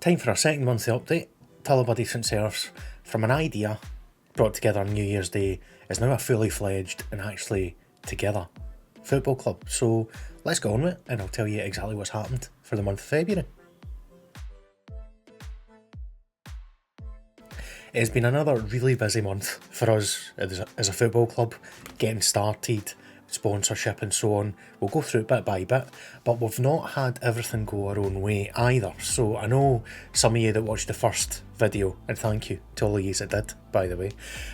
Time for our second monthly update. Tullibody St Serfs, from an idea brought together on New Year's Day, is now a fully fledged and actually together football club. So let's get on with it and I'll tell you exactly what's happened for the month of February. It's been another really busy month for us as a football club, getting started, sponsorship and so on. We'll go through it bit by bit, but we've not had everything go our own way either. So I know some of you that watched the first video, and thank you to all of you that did, by the way.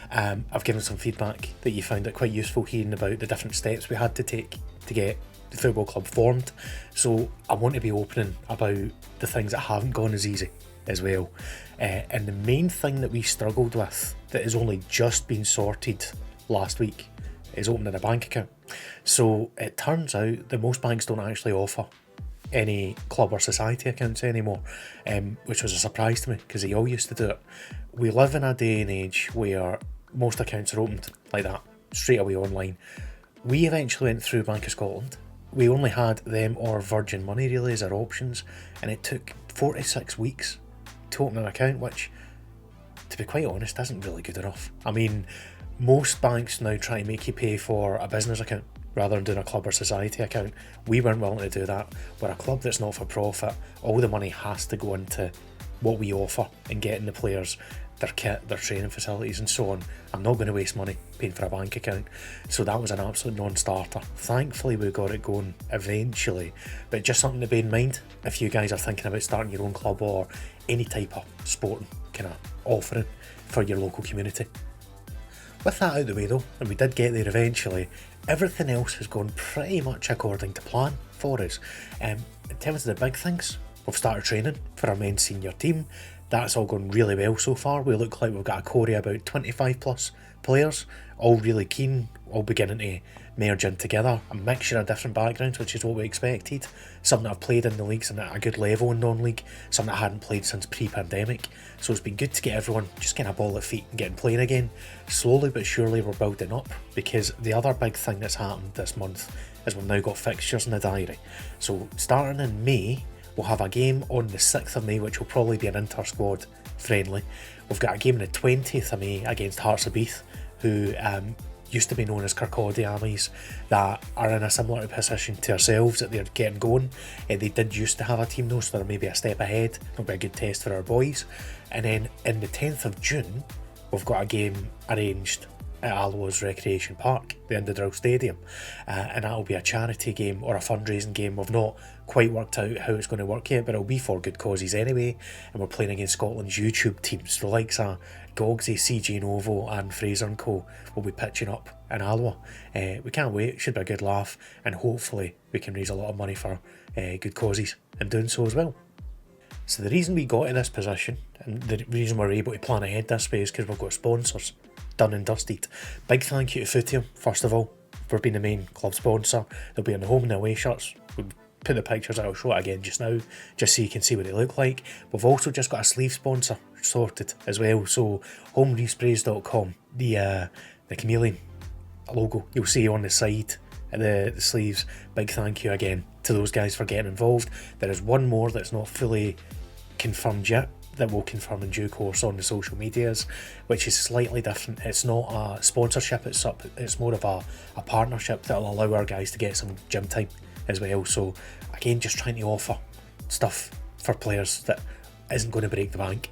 I've given some feedback that you found it quite useful hearing about the different steps we had to take to get the football club formed. So I want to be opening about the things that haven't gone as easy as well. And the main thing that we struggled with that has only just been sorted last week is opening a bank account. So it turns out that most banks don't actually offer any club or society accounts anymore, which was a surprise to me because they all used to do it. We live in a day and age where most accounts are opened like that, straight away online. We eventually went through Bank of Scotland. We only had them or Virgin Money really as our options, and it took 46 weeks to open an account, which, to be quite honest, isn't really good enough. I mean, most banks now try to make you pay for a business account rather than doing a club or society account. We weren't willing to do that. We're a club that's not for profit. All the money has to go into what we offer and getting the players their kit, their training facilities and so on. I'm not going to waste money paying for a bank account. So that was an absolute non-starter. Thankfully we got it going eventually, but just something to bear in mind if you guys are thinking about starting your own club or any type of sporting kind of offering for your local community. With that out of the way though, and we did get there eventually, everything else has gone pretty much according to plan for us. In terms of the big things, we've started training for our men's senior team. That's all gone really well so far. We look like we've got a core of about 25 plus players, all really keen, all beginning to merge in together. A mixture of different backgrounds, which is what we expected. Some that have played in the leagues and at a good level in non-league, some that hadn't played since pre-pandemic. So it's been good to get everyone just getting a ball at feet and getting playing again. Slowly but surely we're building up, because the other big thing that's happened this month is we've now got fixtures in the diary. So starting in May, we'll have a game on the 6th of May, which will probably be an inter-squad friendly. We've got a game on the 20th of May against Hearts of Beath, who used to be known as Kirkcaldy Armies, that are in a similar position to ourselves, that they're getting going. They did used to have a team though, so they're maybe a step ahead. It'll be a good test for our boys. And then in the 10th of June, we've got a game arranged at Alloa's Recreation Park, the Underdrill Stadium, and that'll be a charity game or a fundraising game. We've not quite worked out how it's going to work yet, but it'll be for good causes anyway, and we're playing against Scotland's YouTube teams, the likes of Gogsy, CJ Novo and Fraser & Co will be pitching up in Alloa. We can't wait, it should be a good laugh, and hopefully we can raise a lot of money for good causes in doing so as well. So the reason we got in this position, and the reason we're able to plan ahead this way, is because we've got sponsors done and dusted. Big thank you to Footium, first of all, for being the main club sponsor. They'll be on the home and away shirts. We'll put the pictures out, I'll show it again just now, just so you can see what they look like. We've also just got a sleeve sponsor sorted as well, so homeresprays.com, the chameleon logo you'll see on the side of the sleeves. Big thank you again to those guys for getting involved. There is one more that's not fully confirmed yet, that will confirm in due course on the social medias, which is slightly different. It's not a sponsorship, it's more of a partnership that will allow our guys to get some gym time as well. So again, just trying to offer stuff for players that isn't going to break the bank.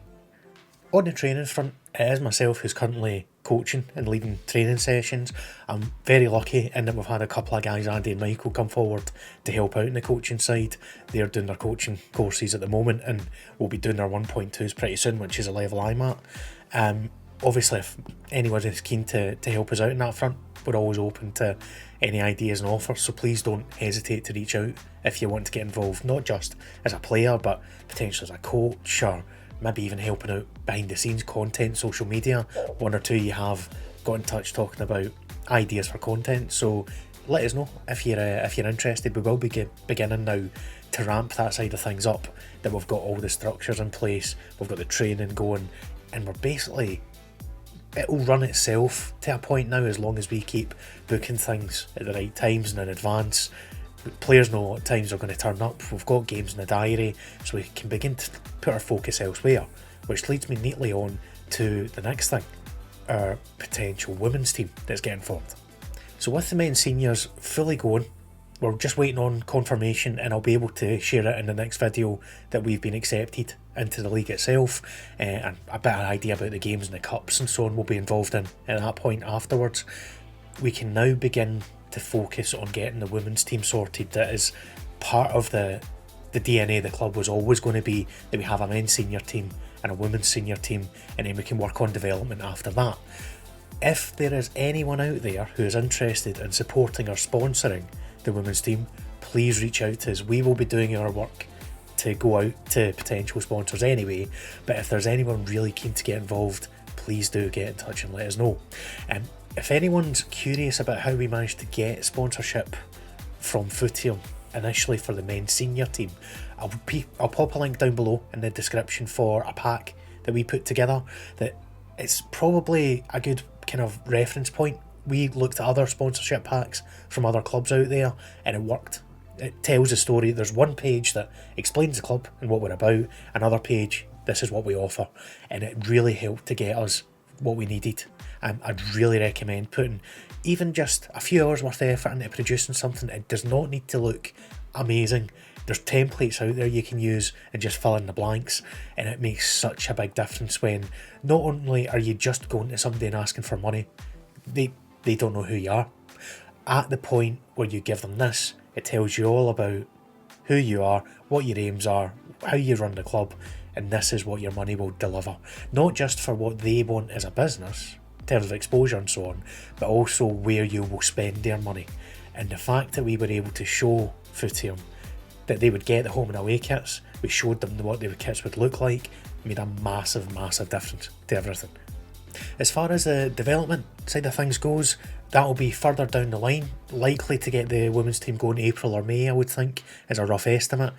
On the training front, it is myself who's currently coaching and leading training sessions. I'm very lucky in that we've had a couple of guys, Andy and Michael, come forward to help out in the coaching side. They're doing their coaching courses at the moment, and we'll be doing their 1.2s pretty soon, which is a level I'm at. Obviously, if anyone is keen to help us out in that front, we're always open to any ideas and offers, so please don't hesitate to reach out if you want to get involved, not just as a player, but potentially as a coach, or maybe even helping out behind the scenes content, social media. One or two you have got in touch talking about ideas for content, so let us know if you're interested. We will be beginning now to ramp that side of things up, that we've got all the structures in place, we've got the training going, and we're basically, it'll run itself to a point now, as long as we keep booking things at the right times and in advance. Players know what times are going to turn up, we've got games in the diary, so we can begin to put our focus elsewhere, which leads me neatly on to the next thing, our potential women's team that's getting formed. So with the men's seniors fully going, we're just waiting on confirmation, and I'll be able to share it in the next video that we've been accepted into the league itself, and a bit of an idea about the games and the cups and so on we'll be involved in at that point afterwards. We can now begin to focus on getting the women's team sorted. That is part of the DNA of the club, was always going to be that we have a men's senior team and a women's senior team, and then we can work on development after that. If there is anyone out there who is interested in supporting or sponsoring the women's team, please reach out to us. We will be doing our work to go out to potential sponsors anyway, but if there's anyone really keen to get involved, please do get in touch and let us know. If anyone's curious about how we managed to get sponsorship from Footium initially for the men's senior team, I'll pop a link down below in the description for a pack that we put together that it's probably a good kind of reference point. We looked at other sponsorship packs from other clubs out there and it worked. It tells a story. There's one page that explains the club and what we're about, another page, this is what we offer, and it really helped to get us what we needed. I'd really recommend putting even just a few hours worth of effort into producing something. It does not need to look amazing. There's templates out there you can use and just fill in the blanks, and it makes such a big difference when not only are you just going to somebody and asking for money, they don't know who you are. At the point where you give them this, it tells you all about who you are, what your aims are, how you run the club, and this is what your money will deliver. Not just for what they want as a business, in terms of exposure and so on, but also where you will spend their money. And the fact that we were able to show Footium that they would get the home and away kits, we showed them what the kits would look like, made a massive difference to everything. As far as the development side of things goes, that'll be further down the line, likely to get the women's team going April or May, I would think, is a rough estimate.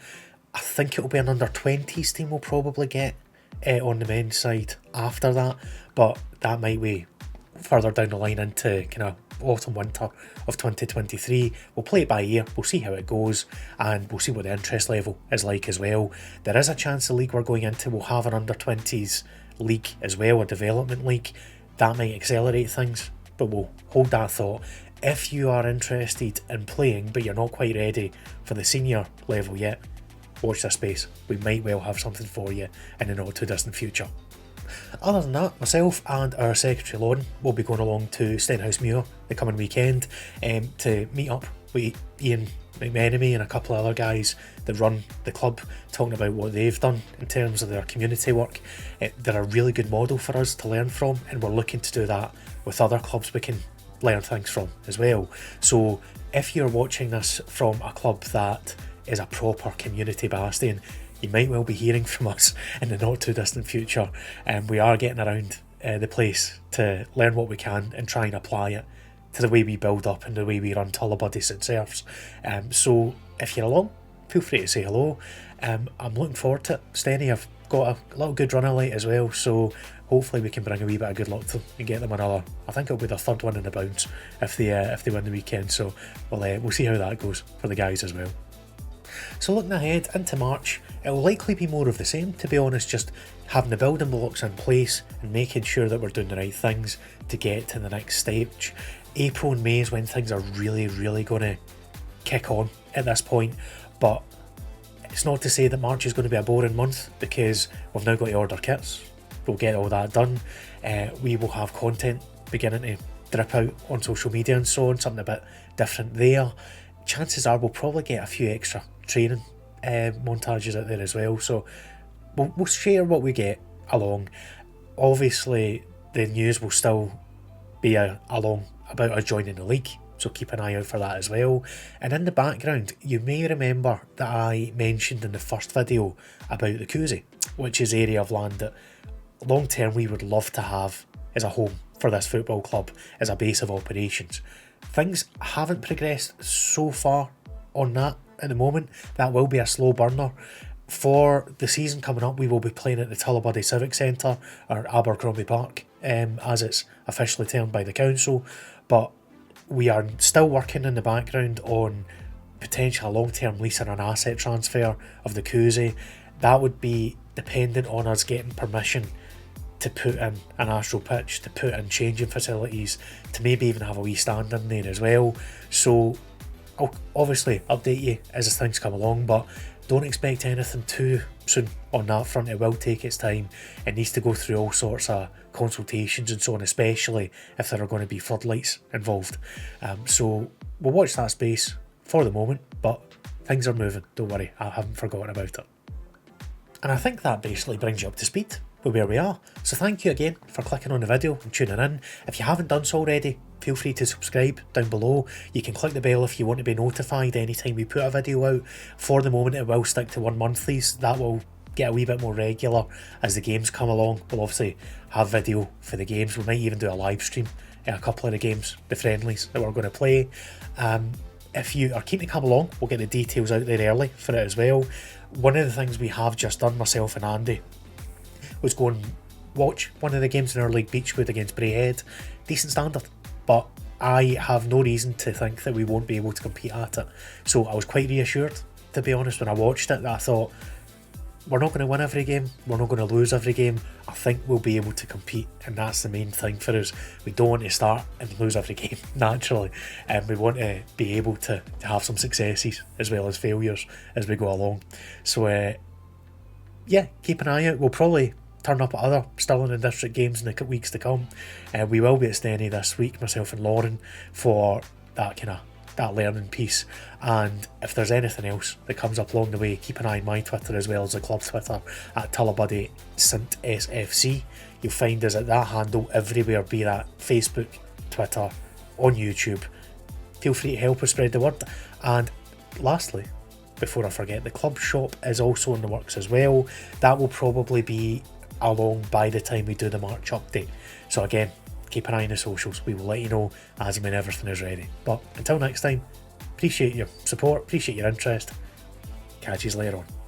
I think it'll be an under-20s team we'll probably get on the men's side after that, but that might be further down the line into kind of autumn winter of 2023. We'll play it by ear, we'll see how it goes, and we'll see what the interest level is like as well. There is a chance the league we're going into will have an under-20s league as well, a development league. That might accelerate things, but we'll hold that thought. If you are interested in playing but you're not quite ready for the senior level yet, watch this space. We might well have something for you in the not too distant future. Other than that, myself and our secretary Lauren will be going along to Stenhousemuir the coming weekend to meet up with Ian McMenemy and a couple of other guys that run the club, talking about what they've done in terms of their community work. They're a really good model for us to learn from, and we're looking to do that with other clubs we can learn things from as well. So if you're watching this from a club that is a proper community bastion, you might well be hearing from us in the not too distant future, and we are getting around the place to learn what we can and try and apply it to the way we build up and the way we run Tullibody St Serfs. So if you're along, feel free to say hello. I'm looking forward to it. Stenny, I've got a little good runner late as well, so hopefully we can bring a wee bit of good luck to them and get them another. I think it'll be their third one in the bounce if they win the weekend. So we'll see how that goes for the guys as well. So looking ahead into March, it will likely be more of the same, to be honest, just having the building blocks in place and making sure that we're doing the right things to get to the next stage. April and May is when things are really going to kick on at this point, but it's not to say that March is going to be a boring month, because we've now got to order kits. We'll get all that done. We will have content beginning to drip out on social media and so on, something a bit different there. Chances are we'll probably get a few extra training montages out there as well, so we'll share what we get along. Obviously the news will still be along about us joining the league, so keep an eye out for that as well. And in the background, you may remember that I mentioned in the first video about the Koozie, which is area of land that long term we would love to have as a home for this football club, as a base of operations. Things haven't progressed so far on that at the moment. That will be a slow burner. For the season coming up, we will be playing at the Tullibody Civic Centre, or Abercrombie Park, as it's officially termed by the council. But we are still working in the background on potentially a long-term lease and an asset transfer of the Kuzi, that would be dependent on us getting permission to put in an astral pitch, to put in changing facilities, to maybe even have a wee stand in there as well. So I'll obviously update you as things come along, but don't expect anything too soon on that front. It will take its time. It needs to go through all sorts of consultations and so on, especially if there are going to be floodlights involved. So we'll watch that space for the moment, but things are moving, don't worry, I haven't forgotten about it. And I think that basically brings you up to speed with where we are. So thank you again for clicking on the video and tuning in. If you haven't done so already, feel free to subscribe down below. You can click the bell if you want to be notified anytime we put a video out. For the moment, it will stick to 1 monthlies. That will get a wee bit more regular as the games come along. We'll obviously have video for the games. We might even do a live stream in a couple of the games, the friendlies that we're going to play. If you are keen to come along, we'll get the details out there early for it as well. One of the things we have just done, myself and Andy, was go and watch one of the games in our league, Beechwood against Braehead. Decent standard, but I have no reason to think that we won't be able to compete at it. So I was quite reassured, to be honest, when I watched it, that I thought, we're not going to win every game, we're not going to lose every game. I think we'll be able to compete, and that's the main thing for us. We don't want to start and lose every game, naturally, and we want to be able to have some successes as well as failures as we go along. So yeah, keep an eye out. We'll probably turn up at other Stirling and District games in the weeks to come. We will be at Stenny this week, myself and Lauren, for that learning piece. And if there's anything else that comes up along the way, keep an eye on my Twitter as well as the club Twitter at Tullibody St SFC. You'll find us at that handle everywhere, be that Facebook, Twitter, on YouTube. Feel free to help us spread the word. And lastly, before I forget, the club shop is also in the works as well. That will probably be along by the time we do the March update. So again, keep an eye on the socials. We will let you know as and when everything is ready. But until next time, appreciate your support, appreciate your interest. Catch you later on.